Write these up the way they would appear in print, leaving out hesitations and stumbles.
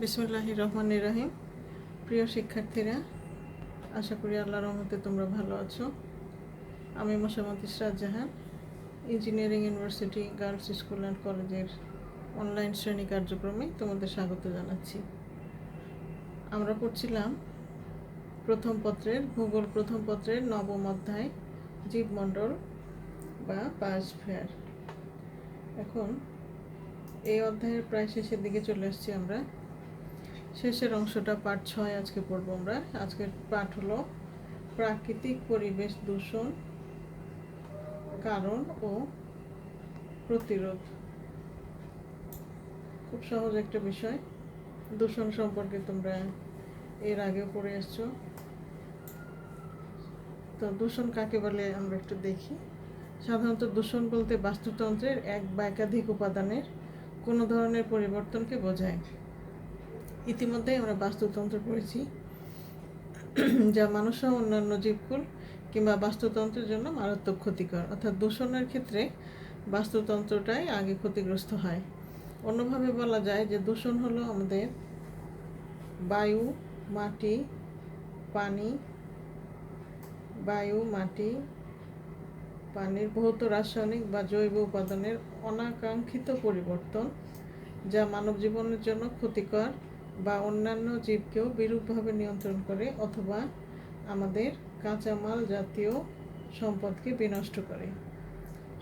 বিসমিল্লাহির রহমানির রহিম। প্রিয় শিক্ষার্থীরা, আশা করি আল্লাহর রহমতে তোমরা ভালো আছো। আমি Mosammat Ishrat Jahan, engineering university girls school and কলেজের অনলাইন শ্রেণী কার্যক্রমে তোমাদের স্বাগত জানাচ্ছি। আমরা পড়ছিলাম ভূগোল প্রথম পত্রের 9ম অধ্যায় জীবমণ্ডল বা বায়োস্ফিয়ার। এখন এই অধ্যায়ের প্রায় শেষের দিকে চলে আসছি আমরা। শেষের অংশটা পাঠ 6 আজকে পড়বো আমরা। আজকের পাঠ হলো প্রাকৃতিক পরিবেশ দূষণ, কারণ ও প্রতিরোধ। খুব সহজ একটা বিষয়। দূষণ সম্পর্কে তোমরা এর আগেও পড়ে আসছো। তো দূষণ কাকে বলে আমরা একটু দেখি। সাধারণত দূষণ বলতে বাস্তুতন্ত্রের এক বা একাধিক উপাদানের কোনো ধরনের পরিবর্তনকে বোঝায়। ইতিমধ্যেই আমরা বাস্তুতন্ত্র পড়েছি, যা মানুষ ও অন্যান্য জীবকুল কিংবা বাস্তুতন্ত্রের জন্য মারাত্মক ক্ষতিকর। অর্থাৎ দূষণের ক্ষেত্রে বাস্তুতন্ত্রটাই আগে ক্ষতিগ্রস্ত হয়। অন্যভাবে বলা যায় যে দূষণ হলো আমাদের বায়ু, মাটি, পানির ভৌত রাসায়নিক বা জৈব উপাদানের অনাকাঙ্ক্ষিত পরিবর্তন, যা মানব জীবনের জন্য ক্ষতিকর বা অন্যান্য জীবকেও বিরূপভাবে নিয়ন্ত্রণ করে অথবা আমাদের কাঁচামাল জাতীয় সম্পদকে বিনষ্ট করে।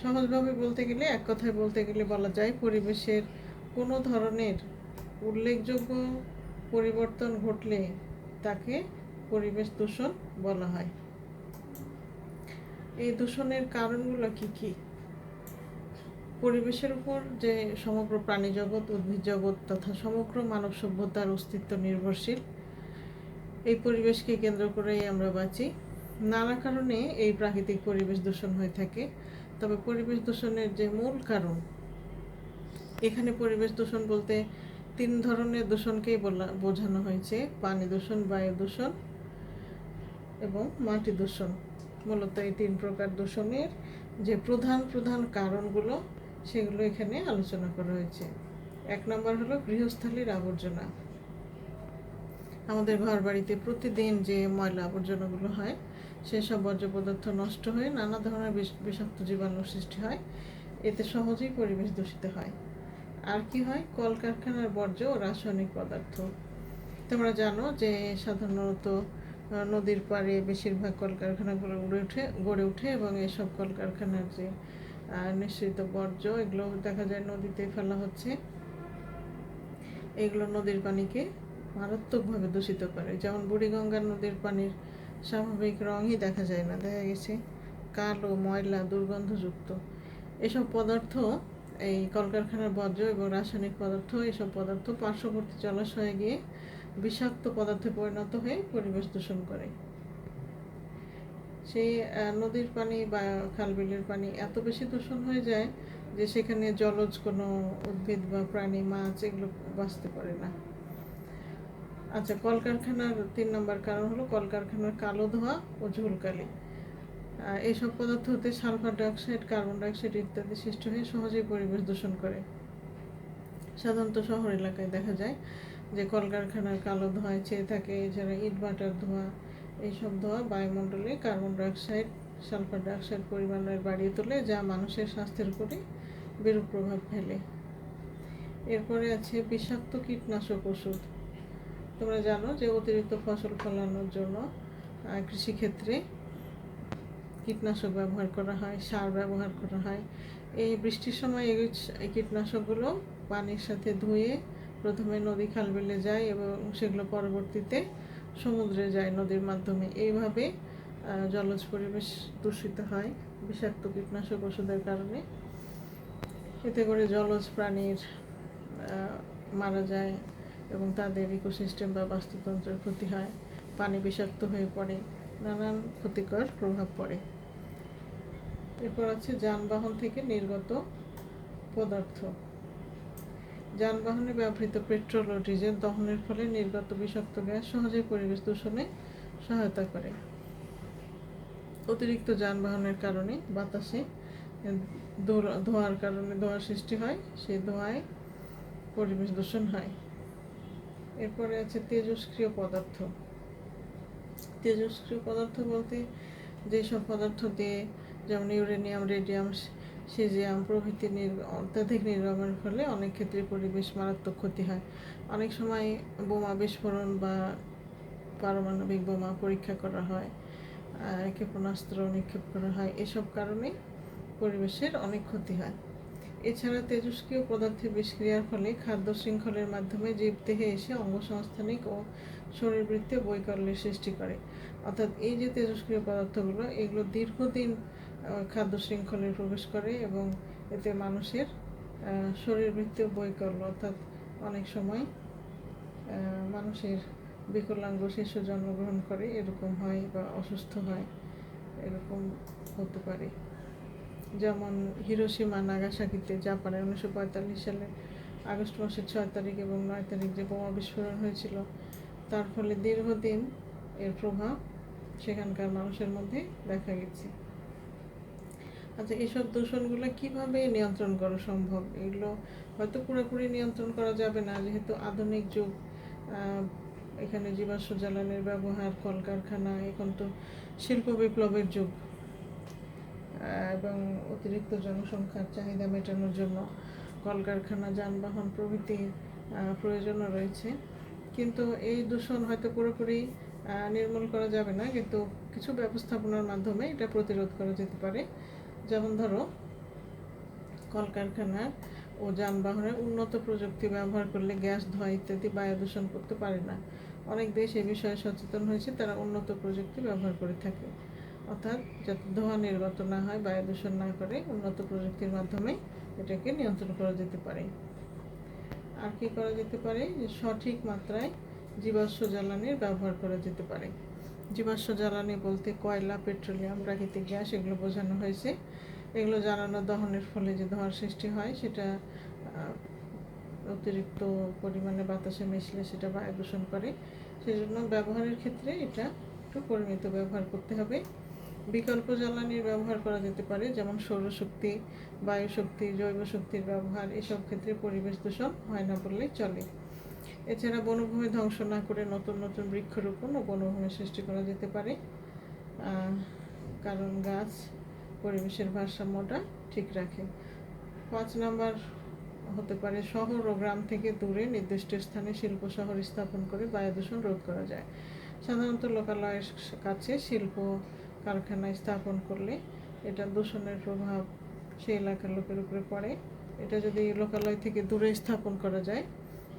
সহজভাবে বলতে গেলে, এক কথায় বলতে গেলে বলা যায় পরিবেশের কোনো ধরনের উল্লেখযোগ্য পরিবর্তন ঘটলে তাকে পরিবেশ দূষণ বলা হয়। এই দূষণের কারণগুলো কি কি? পরিবেশের উপর যে সমগ্র প্রাণী জগৎ, উদ্ভিদ জগৎ তথা সমগ্র মানব সভ্যতার অস্তিত্ব নির্ভরশীল। এই পরিবেশকে কেন্দ্র করেই আমরা বাঁচি। নানা কারণে এই প্রাকৃতিক পরিবেশ দূষণ হয়ে থাকে। তবে পরিবেশ দূষণের যে মূল কারণ, এখানে পরিবেশ দূষণ বলতে 3 ধরনের দূষণকেই বোঝানো হয়েছে: পানি দূষণ, বায়ু দূষণ এবং মাটি দূষণ। মূলত এই 3 প্রকার দূষণের যে প্রধান কারণগুলো, সেগুলো এখানে আলোচনা করা হয়েছে। 1 নম্বর হলো গৃহস্থালির আবর্জনা। আমাদের ঘর বাড়িতে প্রতিদিন যে ময়লা আবর্জনাগুলো হয়, সেসব বর্জ্য পদার্থ নষ্ট হয়ে নানা ধরনের বিষাক্ত জীবাণুর সৃষ্টি হয়। এতে সহজেই পরিবেশ দূষিত হয়। আর কি হয়? কলকারখানার বর্জ্য ও রাসায়নিক পদার্থ। তোমরা জানো যে সাধারণত নদীর পাড়ে বেশিরভাগ কলকারখানাগুলো গড়ে ওঠে এবং এসব কলকারখানার যে নিঃসৃত বর্জ্য, এগুলো দেখা যায় নদীতে ফেলা হচ্ছে। এগুলো নদীর পানিকে মারাত্মকভাবে দূষিত করে। যেমন বুড়িগঙ্গার নদীর পানির স্বাভাবিক রঙই দেখা যায় না, দেখা গেছে কালো, ময়লা, দুর্গন্ধযুক্ত। এসব পদার্থ, এই কলকারখানার বর্জ্য এবং রাসায়নিক পদার্থ, এসব পদার্থ পার্শ্ববর্তী জলাশয়ে গিয়ে বিষাক্ত পদার্থে পরিণত হয়ে পরিবেশ দূষণ করে। সেই নদীর পানি বা খালবিলের পানি এত বেশি দূষণ হয়ে যায় যে সেখানে জলজ কোনো উদ্ভিদ বা প্রাণী, মাছ, এগুলো বাঁচতে পারে না। আচ্ছা, কলকারখানার 3 নম্বর কারণ হলো কলকারখানার কালো ধোঁয়া ও ঝুলকালি। এইসব পদার্থ হতে সালফার ডাইঅক্সাইড, কার্বন ডাইঅক্সাইড ইত্যাদি সৃষ্টি হয়ে সহজেই পরিবেশ দূষণ করে। সাধারণত শহর এলাকায় দেখা যায় যে কলকারখানার কালো ধোঁয়ায় ছেয়ে থাকে। এছাড়া ইটভাটার ধোঁয়া, এইসব ধোঁয়া বায়ুমণ্ডলে কার্বন ডাইঅক্সাইড, সালফার ডাইঅক্সাইড পরিমাণের বাড়িয়ে তোলে, যা মানুষের স্বাস্থ্যের উপরে বিরূপ প্রভাব ফেলে। এরপরে আছে বিষাক্ত কীটনাশক ওষুধ। তোমরা জানো যে অতিরিক্ত ফসল ফলানোর জন্য কৃষিক্ষেত্রে কীটনাশক ব্যবহার করা হয়, সার ব্যবহার করা হয়। এই বৃষ্টির সময় এই কীটনাশকগুলো পানির সাথে ধুয়ে প্রথমে নদী খালবিলে যায় এবং সেগুলো পরবর্তীতে সমুদ্রে যায় নদীর মাধ্যমে। এইভাবে জলজ পরিবেশ দূষিত হয় বিষাক্ত কীটনাশক ওষুধের কারণে। এতে করে জলজ প্রাণীর মারা যায় এবং তাদের ইকোসিস্টেম বা বাস্তুতন্ত্রের ক্ষতি হয়। পানি বিষাক্ত হয়ে পড়ে, নানান ক্ষতিকর প্রভাব পড়ে। এরপর আছে যানবাহন থেকে নির্গত পদার্থ। যানবাহনে ব্যবহৃত পেট্রোল ও ডিজেল দহনের ফলে নির্গত বিষাক্ত গ্যাস সহজেই পরিবেশ দূষণে সহায়তা করে। অতিরিক্ত যানবাহনের কারণে বাতাসে ধোঁয়ার সৃষ্টি হয়, সেই ধোঁয়ায় পরিবেশ দূষণ হয়। এরপরে আছে তেজস্ক্রিয় পদার্থ। তেজস্ক্রিয় পদার্থ বলতে যেসব পদার্থ দিয়ে, যেমন ইউরেনিয়াম, রেডিয়াম, সিজিয়াম প্রভৃতি অত্যাধিক নির্গমনের ফলে অনেক ক্ষেত্রে পরিবেশ মারাত্মক ক্ষতি হয়। অনেক সময় বোমা বিস্ফোরণ বা পারমাণবিক বোমা পরীক্ষা করা হয়, ক্ষেপণাস্ত্র নিক্ষেপ করা হয়, এসব কারণে পরিবেশের অনেক ক্ষতি হয়। এছাড়া তেজস্ক্রিয় পদার্থের বিষক্রিয়ার ফলে খাদ্য শৃঙ্খলের মাধ্যমে জীবদেহে এসে অঙ্গসংস্থানিক ও শরীরবৃত্তীয় বৈকল্যের সৃষ্টি করে। অর্থাৎ এই যে তেজস্ক্রিয় পদার্থগুলো, এগুলো দীর্ঘদিন খাদ্য শৃঙ্খলে প্রবেশ করে এবং এতে মানুষের শরীরবৃত্তীয় বৈকল্য, অর্থাৎ অনেক সময় মানুষের বিকলাঙ্গ শিশু জন্মগ্রহণ করে এরকম হয় বা অসুস্থ হয়, এরকম হতে পারে। যেমন হিরোশিমা নাগাসাকিতে জাপানে 1945 সালে আগস্ট মাসের 6 তারিখ এবং 9 তারিখ যে বোমা বিস্ফোরণ হয়েছিল, তার ফলে দীর্ঘদিন এর প্রভাব সেখানকার মানুষের মধ্যে দেখা গেছে। আচ্ছা, এইসব দূষণগুলো কিভাবে নিয়ন্ত্রণ করা সম্ভব? এগুলো হয়তো পুরোপুরি নিয়ন্ত্রণ করা যাবে না, যেহেতু আধুনিক যুগ, এখানে জীবাশ্ম জ্বালানির ব্যবহার, কলকারখানা, এখন তো শিল্প বিপ্লবের যুগ এবং অতিরিক্ত জনসংখ্যার চাহিদা মেটানোর জন্য কলকারখানা, যানবাহন প্রভৃতির প্রয়োজনও রয়েছে। কিন্তু এই দূষণ হয়তো পুরোপুরি নির্মূল করা যাবে না, কিন্তু কিছু ব্যবস্থাপনার মাধ্যমে এটা প্রতিরোধ করা যেতে পারে। যেমন ধরো, কলকারখানা ও যানবাহনের উন্নত প্রযুক্তি ব্যবহার করলে গ্যাস, ধোঁয়া ইত্যাদি বায়ু দূষণ করতে পারে না। অনেক দেশ এ বিষয়ে সচেতন হয়েছে, তারা উন্নত প্রযুক্তি ব্যবহার করে থাকে। অর্থাৎ যাতে ধোঁয়া নির্গত না হয়, বায়ু দূষণ না করে, উন্নত প্রযুক্তির মাধ্যমে এটাকে নিয়ন্ত্রণ করা যেতে পারে। আর কি করা যেতে পারে? যে সঠিক মাত্রায় জীবাশ্ম জ্বালানির ব্যবহার করা যেতে পারে। জীবাশ্ম জ্বালানি বলতে কয়লা, পেট্রোলিয়াম, প্রাকৃতিক গ্যাস, এগুলো বোঝানো হয়েছে। এগুলো জ্বালানো দহনের ফলে যে ধোঁয়ার সৃষ্টি হয়, সেটা অতিরিক্ত পরিমাণে বাতাসে মিশলে সেটা বায়ু দূষণ করে। সেজন্য ব্যবহারের ক্ষেত্রে এটা একটু পরিমিত ব্যবহার করতে হবে। বিকল্প জ্বালানির ব্যবহার করা যেতে পারে, যেমন সৌরশক্তি, বায়ু শক্তি, জৈব শক্তির ব্যবহার। এসব ক্ষেত্রে পরিবেশ দূষণ হয় না বললেই চলে। এছাড়া বনভূমি ধ্বংস না করে নতুন নতুন বৃক্ষরোপণ ও বনভূমি সৃষ্টি করা যেতে পারে, কারণ গাছ পরিবেশের ভারসাম্যটা ঠিক রাখে। 5 নাম্বার হতে পারে, শহর ও গ্রাম থেকে দূরে নির্দিষ্ট স্থানে শিল্প শহর স্থাপন করে বায়ু দূষণ রোধ করা যায়। সাধারণত লোকালয়ের কাছে শিল্প কারখানায় স্থাপন করলে এটা দূষণের প্রভাব সেই এলাকার লোকের উপরে পড়ে। এটা যদি লোকালয় থেকে দূরে স্থাপন করা যায়,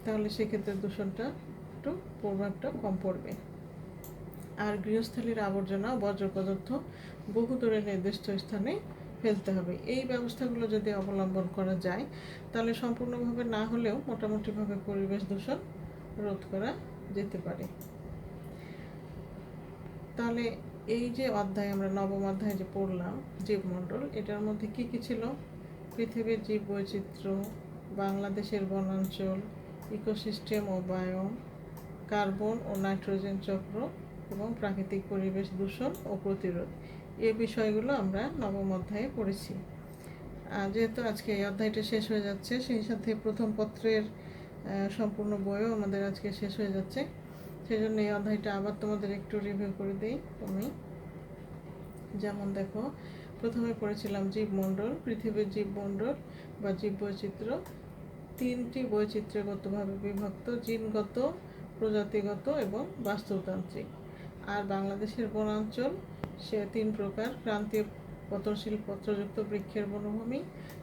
তাহলে সেক্ষেত্রে দূষণটা একটু প্রভাবটা কম পড়বে। আর গৃহস্থালির আবর্জনা, বর্জ্য পদার্থ বহু দূরে নির্দিষ্ট স্থানে ফেলতে হবে। এই ব্যবস্থাগুলো যদি অবলম্বন করা যায়, তাহলে সম্পূর্ণভাবে না হলেও মোটামুটিভাবে পরিবেশ দূষণ রোধ করা যেতে পারে। তাহলে এই যে অধ্যায়, আমরা নবম অধ্যায় যে পড়লাম জীবমণ্ডল, এটার মধ্যে কি কি ছিল? পৃথিবীর জীব বৈচিত্র্য, বাংলাদেশের বনাঞ্চল, ইকোসিস্টেম ও বায়োম, কার্বন ও নাইট্রোজেন চক্র এবং প্রাকৃতিক পরিবেশ দূষণ ও প্রতিরোধ, এই বিষয়গুলো আমরা নবম অধ্যায়ে পড়েছি। যেহেতু আজকে এই অধ্যায়টা শেষ হয়ে যাচ্ছে, সেই সাথে প্রথম পত্রের সম্পূর্ণ বইও আমাদের আজকে শেষ হয়ে যাচ্ছে। সেই জন্য এই অধ্যায়টা আবার তোমাদের একটু রিভিউ করে দিই। তুমি যেমন দেখো, প্রথমে পড়েছিলাম জীবমণ্ডল, পৃথিবীর জীবমণ্ডল বা জীববৈচিত্র্য 3টি বৈচিত্র্যগতভাবে বিভক্ত: জিনগত, প্রজাতিগত এবং বাস্তুতান্ত্রিক। আর বাংলাদেশের বনাঞ্চল সে 3 প্রকার: ক্রান্তীয় পতনশীল পত্রযুক্ত বৃক্ষের বনভূমি,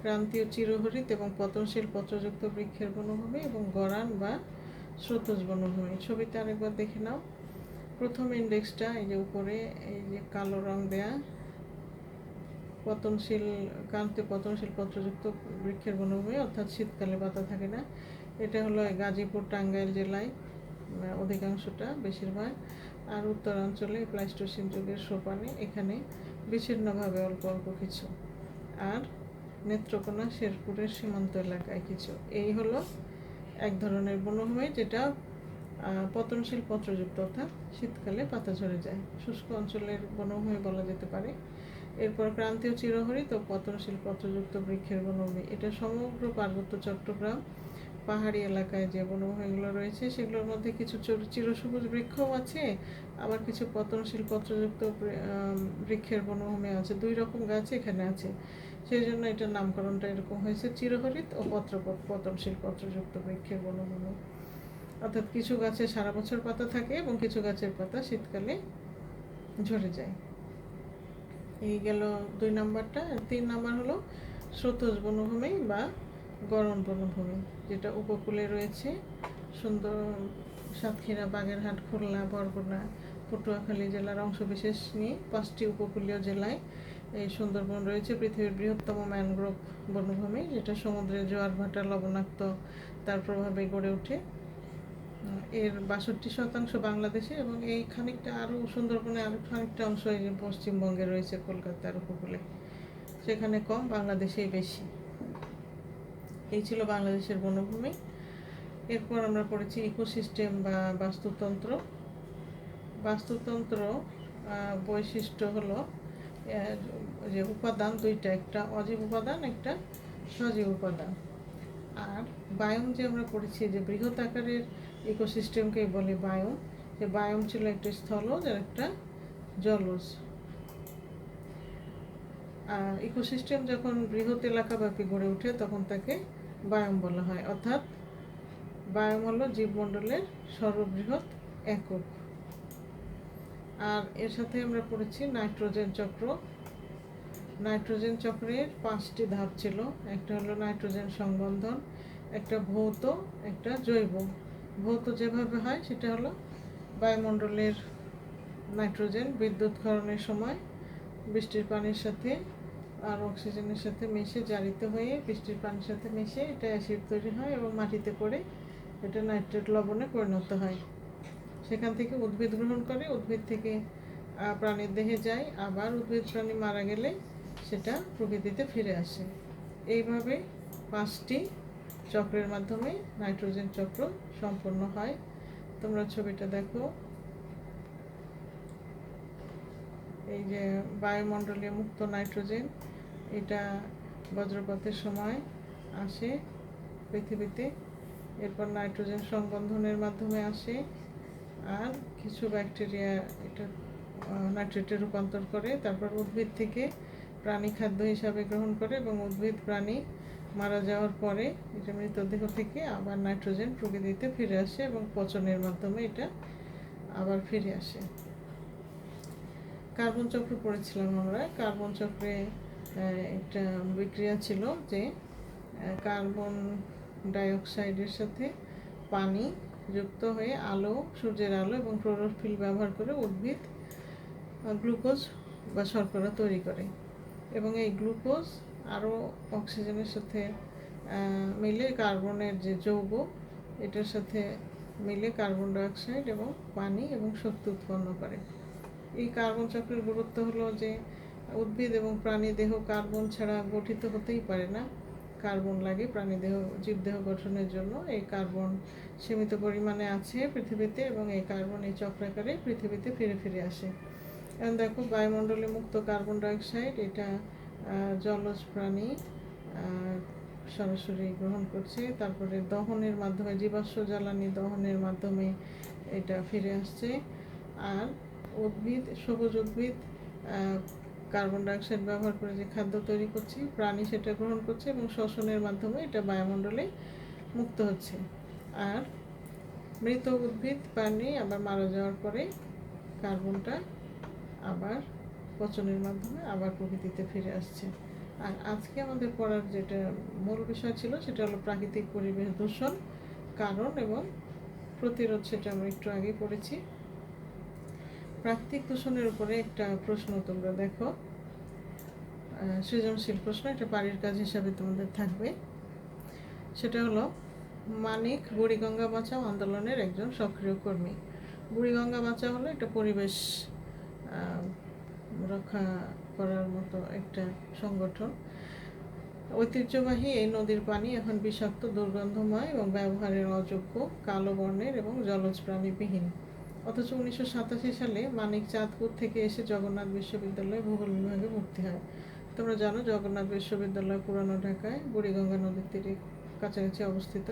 ক্রান্তীয় চিরহরিত এবং পতনশীল পত্রযুক্ত বৃক্ষের বনভূমি, এবং গরান বা স্রোতজ বনভূমি। ছবিতে আরেকবার দেখে নাও। প্রথম ইন্ডেক্সটা এই যে উপরে, এই যে কালো রং দেয়া, ক্রান্তীয় পতনশীল পত্রযুক্ত বৃক্ষের বনভূমি, অর্থাৎ শীতকালে পাতা থাকে না। এটা হলো গাজীপুর, টাঙ্গাইল জেলায় অধিকাংশটা, বেশিরভাগ। আর উত্তরাঞ্চলে প্লাইস্টোসিন যুগের সোপানে, এখানে বিচ্ছিন্নভাবে অল্প অল্প কিছু। আর নেত্রকোনা, শেরপুরের সীমান্ত এলাকায় কিছু। এই হলো এক ধরনের বনভূমি, যেটা পতনশীল পত্রযুক্ত, অর্থাৎ শীতকালে পাতা ঝরে যায়, শুষ্ক অঞ্চলের বনভূমি বলা যেতে পারে। এরপর ক্রান্তীয় চিরহরিত ও পতনশীল পত্রযুক্ত বৃক্ষের বনভূমি, এটা সমগ্র পার্বত্য চট্টগ্রাম, পাহাড়ি এলাকায় যে বনভূমিগুলো রয়েছে সেগুলোর মধ্যে কিছু চিরসবুজ বৃক্ষও আছে, আবার কিছু পতনশীল পত্রযুক্ত বৃক্ষের বনভূমি আছে। 2 রকম গাছ এখানে আছে, সেই জন্য এটার নামকরণটা এরকম হয়েছে, চিরহরিৎ ও পতনশীল পত্রযুক্ত বৃক্ষের বনভূমি। অর্থাৎ কিছু গাছে সারা বছর পাতা থাকে এবং কিছু গাছের পাতা শীতকালে ঝরে যায়। এই গেল 2 নাম্বারটা। 3 নাম্বার হলো স্রোতজ বনভূমি বা গরম বনভূমি, যেটা উপকূলে রয়েছে। সুন্দর সাতক্ষীরা, বাগেরহাট, খুলনা, বরগুনা, পটুয়াখালী জেলার অংশবিশেষ নিয়ে 5টি উপকূলীয় জেলায় এই সুন্দরবন রয়েছে। পৃথিবীর বৃহত্তম ম্যানগ্রোভ বনভূমি, যেটা সমুদ্রের জোয়ার ভাটা, লবণাক্ত তার প্রভাবে গড়ে ওঠে। এর 62% বাংলাদেশে, এবং এই খানিকটা আরও সুন্দরবনে আরও খানিকটা অংশ পশ্চিমবঙ্গে রয়েছে, কলকাতার উপকূলে। সেখানে কম, বাংলাদেশেই বেশি। এই ছিল বাংলাদেশের বনভূমি। এরপর আমরা পড়েছি ইকোসিস্টেম বা বাস্তুতন্ত্র। বাস্তুতন্ত্র বৈশিষ্ট্য হলো যে উপাদান 2টা, একটা অজীব উপাদান, একটা সজীব উপাদান। আর বায়োম যে আমরা পড়েছি, যে বৃহৎ আকারের ইকোসিস্টেমকেই বলে বায়োম। যে বায়োম ছিল একটা স্থলজ আর একটা জলজ। ইকোসিস্টেম যখন বৃহৎ এলাকাব্যাপী গড়ে ওঠে তখন তাকে বায়োম বলা হয়। অর্থাৎ বায়োম হলো জীবমণ্ডলের সর্ববৃহৎ একক। আর এর সাথে আমরা পড়েছি নাইট্রোজেন চক্র। নাইট্রোজেন চক্রের 5টি ধাপ ছিল। একটা হলো নাইট্রোজেন সংবন্ধন, একটা ভৌত, একটা জৈব। ভৌত যেভাবে হয় সেটা হলো বায়ুমণ্ডলের নাইট্রোজেন বিদ্যুৎ ক্ষরণের সময় বৃষ্টির পানির সাথে আর অক্সিজেনের সাথে মিশে জারিত হয়ে বৃষ্টির পানির সাথে মিশে এটা অ্যাসিড তৈরি হয় এবং মাটিতে পড়ে এটা নাইট্রেট লবণে পরিণত হয়। সেখান থেকে উদ্ভিদ গ্রহণ করে, উদ্ভিদ থেকে প্রাণীর দেহে যায়, আবার উদ্ভিদ প্রাণী মারা গেলে সেটা প্রকৃতিতে ফিরে আসে। এইভাবে 5টি চক্রের মাধ্যমে নাইট্রোজেন চক্র সম্পন্ন হয়। তোমরা ছবিটা দেখো। এই যে বায়ুমণ্ডলীয় মুক্ত নাইট্রোজেন, এটা বজ্রপাতের সময় আসে পৃথিবীতে। এরপর নাইট্রোজেন সংবন্ধনের মাধ্যমে আসে, আর কিছু ব্যাকটেরিয়া এটা নাইট্রেটে রূপান্তর করে। তারপর উদ্ভিদ থেকে প্রাণী খাদ্য হিসাবে গ্রহণ করে, এবং উদ্ভিদ প্রাণী মারা যাওয়ার পরে এটা মৃতদেহ থেকে আবার নাইট্রোজেন প্রকৃতিতে ফিরে আসে এবং পচনের মাধ্যমে এটা আবার ফিরে আসে। কার্বন চক্র পড়েছিলাম আমরা। কার্বন চক্রে একটা বিক্রিয়া ছিল যে কার্বন ডাইঅক্সাইডের সাথে পানি যুক্ত হয়ে আলো, সূর্যের আলো এবং ক্লোরোফিল ব্যবহার করে উদ্ভিদ গ্লুকোজ বা শর্করা তৈরি করে, এবং এই গ্লুকোজ আরও অক্সিজেনের সাথে মিলে কার্বনের যে যৌগ, এটার সাথে মিলে কার্বন ডাইঅক্সাইড এবং পানি এবং শক্তি উৎপন্ন করে। এই কার্বন চক্রের গুরুত্ব হলো যে উদ্ভিদ এবং প্রাণী দেহ কার্বন ছাড়া গঠিত হতেই পারে না। কার্বন লাগে প্রাণীদেহ, জীবদেহ গঠনের জন্য। এই কার্বন সীমিত পরিমাণে আছে পৃথিবীতে, এবং এই কার্বন এই চক্রাকারে পৃথিবীতে ফিরে ফিরে আসে। এখন দেখো, বায়ুমণ্ডলে মুক্ত কার্বন ডাইঅক্সাইড এটা জলজ প্রাণী সরাসরি গ্রহণ করছে। তারপরে দহনের মাধ্যমে, জীবাশ্ম জ্বালানি দহনের মাধ্যমে এটা ফিরে আসছে। আর উদ্ভিদ, সবুজ উদ্ভিদ কার্বন ডাইঅক্সাইড ব্যবহার করে যে খাদ্য তৈরি করছে, প্রাণী সেটা গ্রহণ করছে এবং শ্বসনের মাধ্যমে এটা বায়ুমণ্ডলে মুক্ত হচ্ছে। আর মৃত উদ্ভিদ প্রাণী আবার মারা যাওয়ার পরে কার্বনটা আবার পচনের মাধ্যমে আবার প্রকৃতিতে ফিরে আসছে। আর আজকে আমাদের পড়ার যেটা মূল বিষয় ছিল সেটা হলো প্রাকৃতিক পরিবেশ দূষণ, কারণ এবং প্রতিরোধ। সেটা আমরা একটু আগে পড়েছি। প্রাকৃতিক দূষণের উপরে একটা প্রশ্ন তোমরা দেখো, সৃজনশীল প্রশ্ন, এটা বাড়ির কাজ হিসাবে তোমাদের থাকবে। সেটা হলো, মানিক বুড়িগঙ্গা বাঁচাও আন্দোলনের একজন সক্রিয় কর্মী। বুড়িগঙ্গা বাঁচাও হলো একটা পরিবেশ রক্ষা করার মতো একটা সংগঠন। ঐতিহ্যবাহী এই নদীর পানি এখন বিষাক্ত, দুর্গন্ধময় এবং ব্যবহারের অযোগ্য, কালো বর্ণের এবং জলজ প্রাণীবিহীন। অথচ 1987 সালে মানিক চাঁদপুর থেকে এসে জগন্নাথ বিশ্ববিদ্যালয়ে ভূগোল বিভাগে ভর্তি হয়। তোমরা জানো জগন্নাথ বিশ্ববিদ্যালয় পুরানো ঢাকায় বুড়িগঙ্গা নদীর তীরে কাছাকাছি অবস্থিত।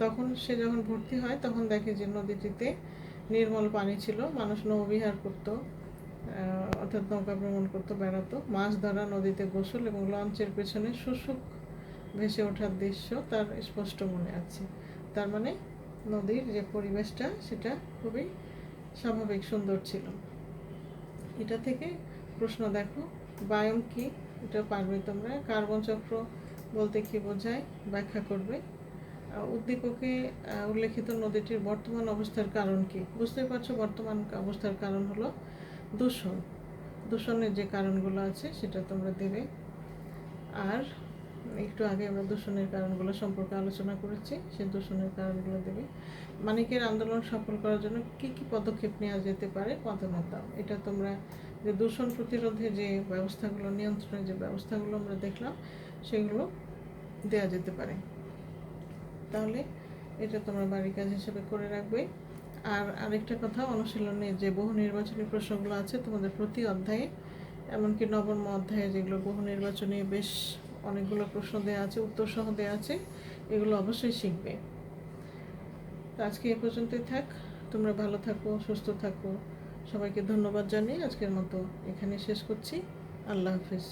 তখন সে যখন ভর্তি হয় তখন দেখে যে নদীটিতে নির্মল পানি ছিল, মানুষ নৌবিহার করতো, অর্থাৎ নৌকা ভ্রমণ করতো, বেড়াতো, মাছ ধরা, নদীতে গোসল এবং লঞ্চের পেছনে শুশুক ভেসে ওঠার দৃশ্য তার স্পষ্ট মনে আছে। তার মানে নদীর যে পরিবেশটা সেটা খুবই স্বাভাবিক, সুন্দর ছিল। এটা থেকে প্রশ্ন দেখো, বায়ম কি, এটা পারবে তোমরা। কার্বন চক্র বলতে কি বোঝায় ব্যাখ্যা করবে। উদ্দীপকে উল্লেখিত নদীটির বর্তমান অবস্থার কারণ কি, বুঝতে পারছো বর্তমান অবস্থার কারণ হলো দূষণ। দূষণের যে কারণগুলো আছে সেটা তোমরা দেবে। আর একটু আগে আমরা দূষণের কারণগুলো সম্পর্কে আলোচনা করেছি, সেই দূষণের কারণগুলো দেবে। মানিকের আন্দোলন সফল করার জন্য কি কি পদক্ষেপ নেওয়া যেতে পারে মতামত দাও। এটা তোমরা যে দূষণ প্রতিরোধে যে ব্যবস্থাগুলো, নিয়ন্ত্রণের যে ব্যবস্থাগুলো আমরা দেখলাম সেগুলো দেওয়া যেতে পারে। তাহলে এটা তোমরা বাড়ির কাজ হিসেবে করে রাখবে। আর আরেকটা কথা, অনুশীলনে যে বহু নির্বাচনী প্রশ্নগুলো আছে তোমাদের প্রতি অধ্যায়ে, এমনকি নবম অধ্যায়ে যেগুলো বহু নির্বাচনী বেশ অনেকগুলো প্রশ্ন দেওয়া আছে, উত্তর সহ দেওয়া আছে, এগুলো অবশ্যই শিখবে। তো আজকে এ পর্যন্তই থাক। তোমরা ভালো থাকো, সুস্থ থাকো। সবাইকে ধন্যবাদ জানিয়ে আজকের মতো এখানে শেষ করছি। আল্লাহ হাফিজ।